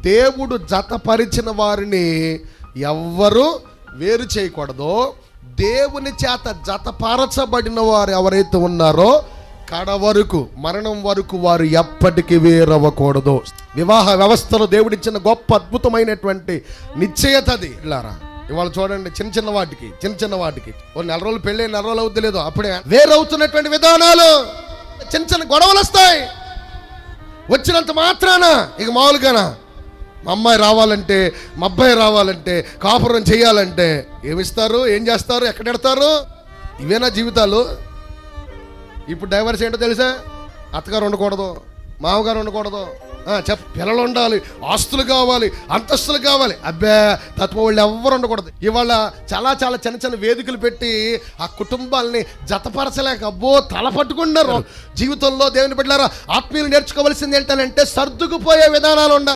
దేవుడు జతపరిచిన వారిని ఎవ్వరు వేరు చేయకూడదు. దేవుని చేత జతపరచబడిన వారు ఎవరైతే ఉన్నారో కడ వరకు, మరణం వరకు వారు ఎప్పటికీ వేరవ్వకూడదు. వివాహ వ్యవస్థలో దేవుడిచ్చిన గొప్ప అద్భుతమైనటువంటి నిశ్చయత అది. ఇలారా ఇవాళ చూడండి, చిన్న చిన్న వాటికి ఓ నెల రోజులు పెళ్ళి, నెల రోజులు అవుద్ది లేదు, అప్పుడే వేరవుతున్నటువంటి విధానాలు, చిన్న గొడవలు వస్తాయి. వచ్చినంత మాత్రాన ఇక మామూలుగానా మా అమ్మాయి రావాలంటే, మా అబ్బాయి రావాలంటే, కాపురం చేయాలంటే ఏమిస్తారు, ఏం చేస్తారు, ఎక్కడెడతారు? ఇవేనా జీవితాలు? ఇప్పుడు డైవర్స్ ఏంటో తెలుసా? అత్తగారు ఉండకూడదు, మామగారు ఉండకూడదు, పిల్లలు ఉండాలి, ఆస్తులు కావాలి, అంతస్తులు కావాలి. అబ్బే తత్వ వాళ్ళు ఎవ్వరు ఉండకూడదు. ఇవాళ చాలా చిన్న వేదికలు పెట్టి ఆ కుటుంబాలని జతపరచలేక అబ్బో తల పట్టుకున్నారు. జీవితంలో దేవుని బిడ్డలారా, ఆత్మీయులు నేర్చుకోవాల్సింది ఏంటంటే సర్దుకుపోయే విధానాలు ఉండాలి.